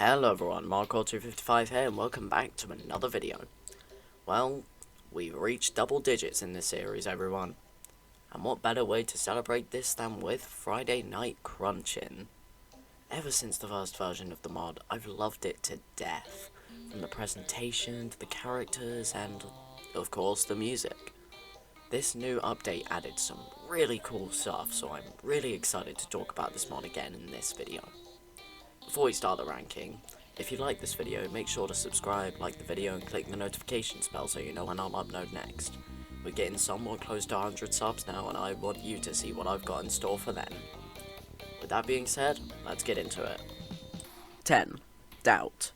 Hello everyone, Marco255 here and welcome back to another video. Well, we've reached double digits in this series everyone. And what better way to celebrate this than with Friday Night Crunchin. Ever since the first version of the mod, I've loved it to death. From the presentation to the characters and, of course, the music. This new update added some really cool stuff, so I'm really excited to talk about this mod again in this video. Before we start the ranking, if you like this video, make sure to subscribe, like the video, and click the notification bell so you know when I'll upload next. We're getting somewhat close to 100 subs now, and I want you to see what I've got in store for then. With that being said, let's get into it. 10. Doubt.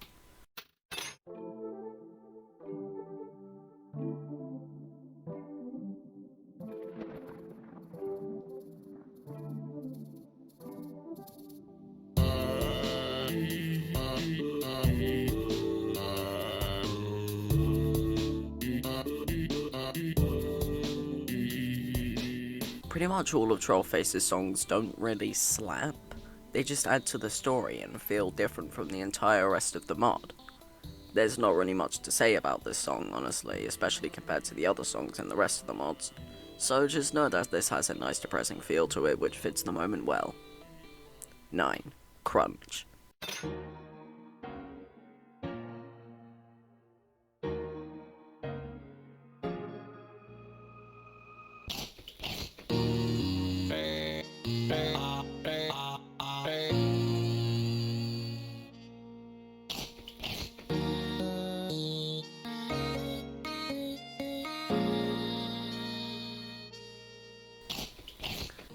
Pretty much all of Trollface's songs don't really slap, they just add to the story and feel different from the entire rest of the mod. There's not really much to say about this song, honestly, especially compared to the other songs in the rest of the mods, so just know that this has a nice depressing feel to it which fits the moment well. 9. Crunch.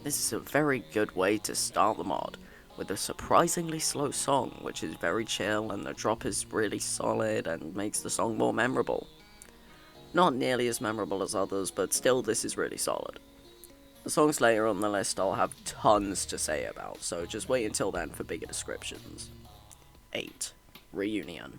This is a very good way to start the mod, with a surprisingly slow song which is very chill and the drop is really solid and makes the song more memorable. Not nearly as memorable as others, but still this is really solid. The songs later on the list I'll have tons to say about, so just wait until then for bigger descriptions. 8. Reunion.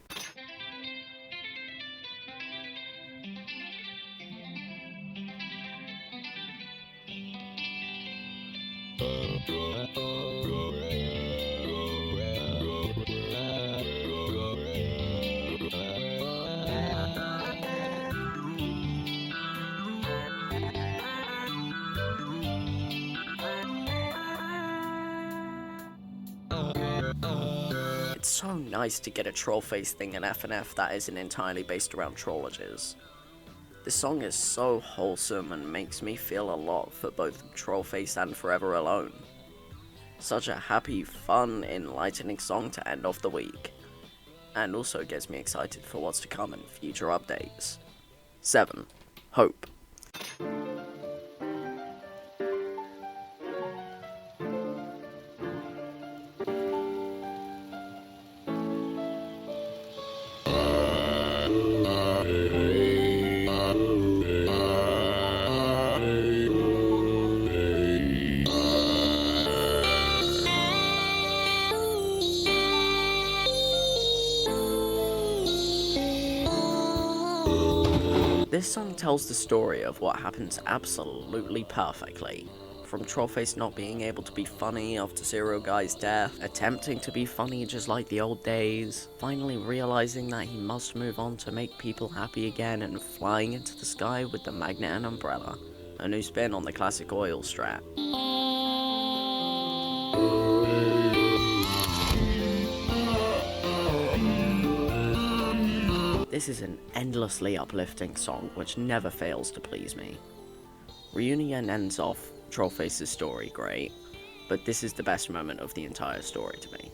It's so nice to get a Trollface thing in FNF that isn't entirely based around Trollages. This song is so wholesome and makes me feel a lot for both Trollface and Forever Alone. Such a happy, fun, enlightening song to end off the week. And also gets me excited for what's to come in future updates. 7. Hope. This song tells the story of what happens absolutely perfectly. From Trollface not being able to be funny after Zero Guy's death, attempting to be funny just like the old days, finally realizing that he must move on to make people happy again, and flying into the sky with the magnet and umbrella. A new spin on the classic oil strat. This is an endlessly uplifting song which never fails to please me. Reunion ends off Trollface's story great, but this is the best moment of the entire story to me,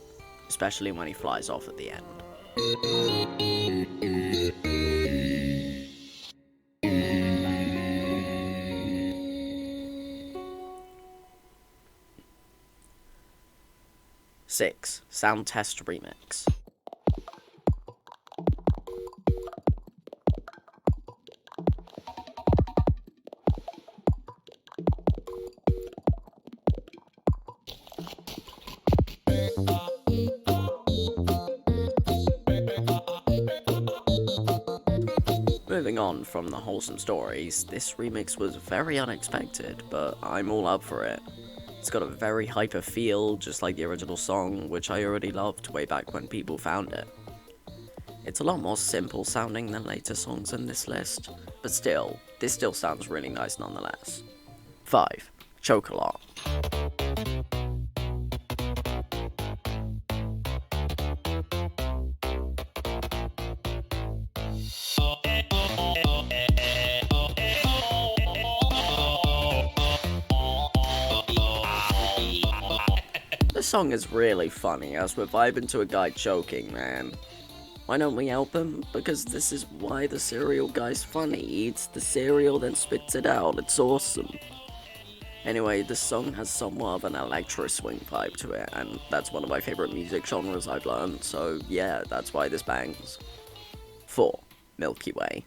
especially when he flies off at the end. Six. Sound Test Remix. Moving on from the wholesome stories, this remix was very unexpected, but I'm all up for it. It's got a very hyper feel, just like the original song, which I already loved way back when people found it. It's a lot more simple sounding than later songs in this list, but still, this still sounds really nice nonetheless. 5. Chocolate. This song is really funny as we're vibing to a guy choking, man. Why don't we help him? Because this is why the cereal guy's funny. He eats the cereal, then spits it out. It's awesome. Anyway, this song has somewhat of an electro swing vibe to it, and that's one of my favorite music genres I've learned, so yeah, that's why this bangs. 4. Milky Way.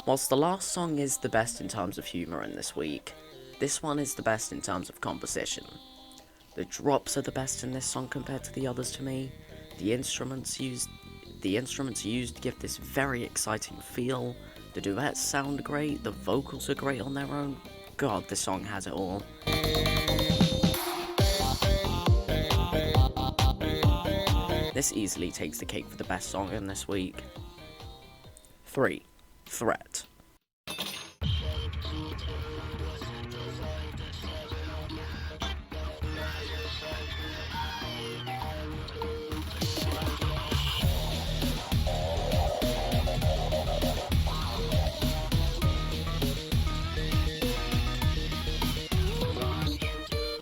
Whilst the last song is the best in terms of humour in this week, this one is the best in terms of composition. The drops are the best in this song compared to the others to me. The instruments used give this very exciting feel. The duets sound great, the vocals are great on their own. God, this song has it all. This easily takes the cake for the best song in this week. 3. Threat.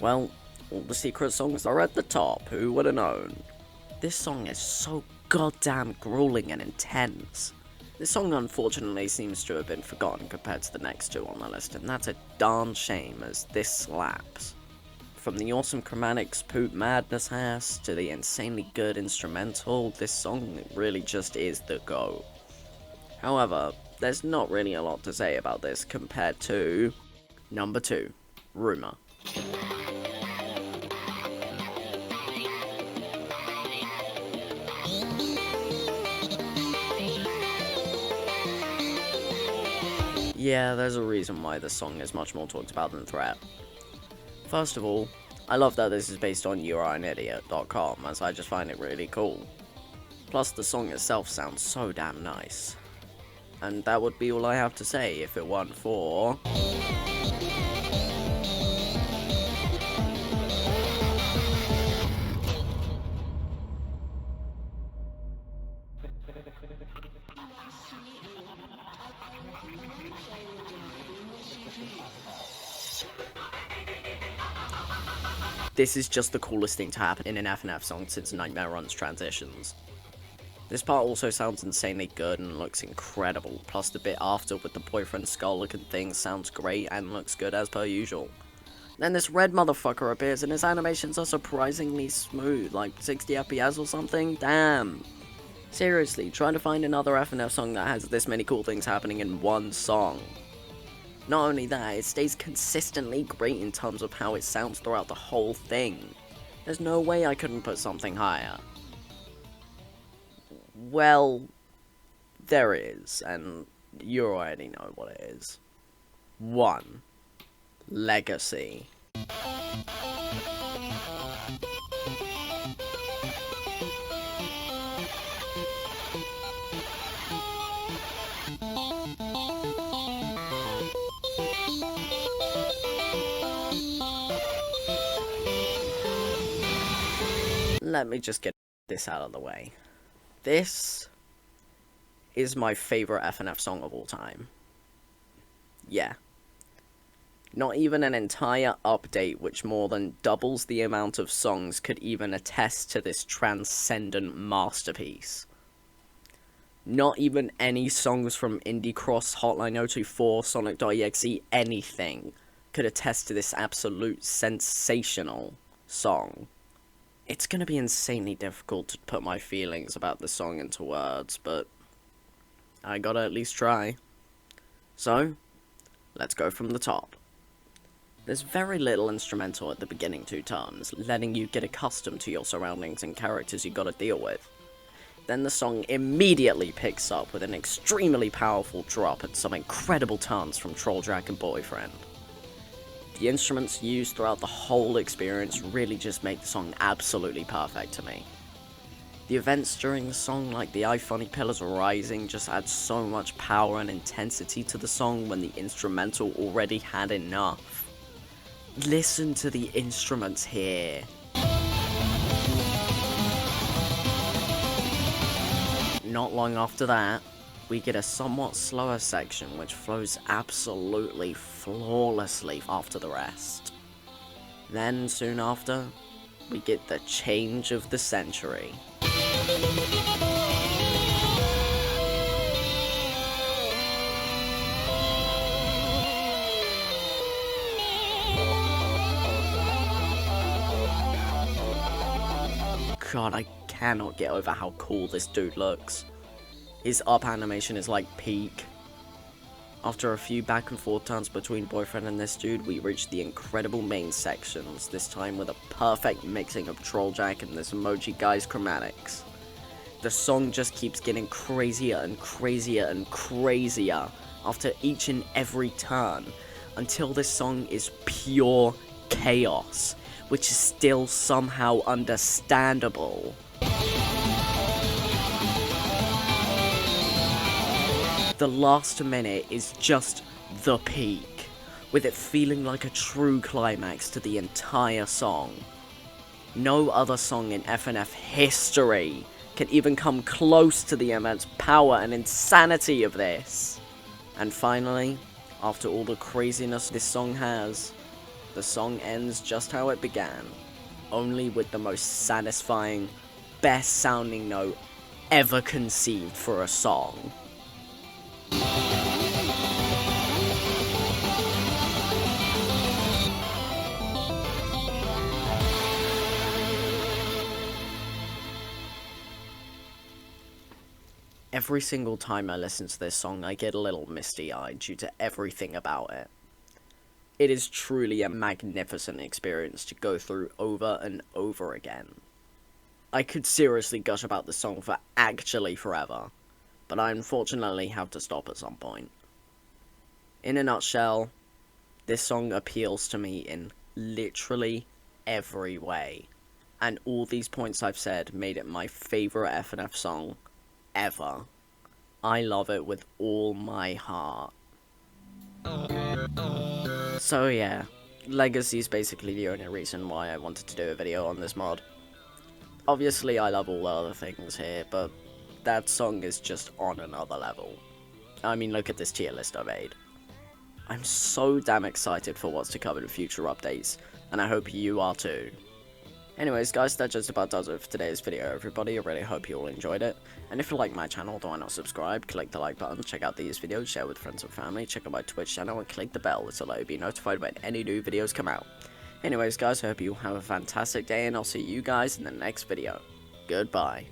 Well, all the secret songs are at the top, who would have known? This song is so goddamn grueling and intense. This song unfortunately seems to have been forgotten compared to the next two on the list, and that's a darn shame as this slaps. From the awesome chromatics Poop Madness has, to the insanely good instrumental, this song really just is the go. However, there's not really a lot to say about this compared to number 2, Rumor. Yeah, there's a reason why this song is much more talked about than Threat. First of all, I love that this is based on youareidiot.com, as I just find it really cool. Plus, the song itself sounds so damn nice. And that would be all I have to say if it weren't for... This is just the coolest thing to happen in an FNF song since Nightmare Run's transitions. This part also sounds insanely good and looks incredible, plus the bit after with the boyfriend skull looking thing sounds great and looks good as per usual. Then this red motherfucker appears and his animations are surprisingly smooth, like 60 FPS or something, damn. Seriously, trying to find another FNF song that has this many cool things happening in one song. Not only that, it stays consistently great in terms of how it sounds throughout the whole thing. There's no way I couldn't put something higher. Well, there is, and you already know what it is. 1. Legacy. Let me just get this out of the way. This is my favorite FNF song of all time. Yeah. Not even an entire update which more than doubles the amount of songs could even attest to this transcendent masterpiece. Not even any songs from Indie Cross, Hotline 024, Sonic.exe, anything could attest to this absolute sensational song. It's gonna be insanely difficult to put my feelings about the song into words, but I gotta at least try. So, let's go from the top. There's very little instrumental at the beginning 2 turns, letting you get accustomed to your surroundings and characters you gotta deal with. Then the song immediately picks up with an extremely powerful drop and some incredible turns from Trolljack and Boyfriend. The instruments used throughout the whole experience really just make the song absolutely perfect to me. The events during the song, like the iFunny Pillars Rising, just add so much power and intensity to the song when the instrumental already had enough. Listen to the instruments here. Not long after that, we get a somewhat slower section which flows absolutely flawlessly after the rest. Then, soon after, we get the change of the century. God, I cannot get over how cool this dude looks. His up animation is like peak. After a few back and forth turns between Boyfriend and this dude, we reach the incredible main sections, this time with a perfect mixing of Trolljack and this emoji guy's chromatics. The song just keeps getting crazier and crazier and crazier after each and every turn, until this song is pure chaos, which is still somehow understandable. The last minute is just the peak, with it feeling like a true climax to the entire song. No other song in FNF history can even come close to the immense power and insanity of this. And finally, after all the craziness this song has, the song ends just how it began, only with the most satisfying, best sounding note ever conceived for a song. Every single time I listen to this song, I get a little misty-eyed due to everything about it. It is truly a magnificent experience to go through over and over again. I could seriously gush about the song for actually forever, but I unfortunately have to stop at some point. In a nutshell, this song appeals to me in literally every way, and all these points I've said made it my favourite FNF song ever. I love it with all my heart. So yeah, Legacy is basically the only reason why I wanted to do a video on this mod. Obviously I love all the other things here, but that song is just on another level. I mean, look at this tier list I made. I'm so damn excited for what's to come in future updates, and I hope you are too. Anyways guys, that just about does it for today's video everybody. I really hope you all enjoyed it, and if you like my channel, why not subscribe, click the like button, check out these videos, share with friends and family, check out my Twitch channel, and click the bell to allow you to be notified when any new videos come out. Anyways guys, I hope you have a fantastic day, and I'll see you guys in the next video. Goodbye.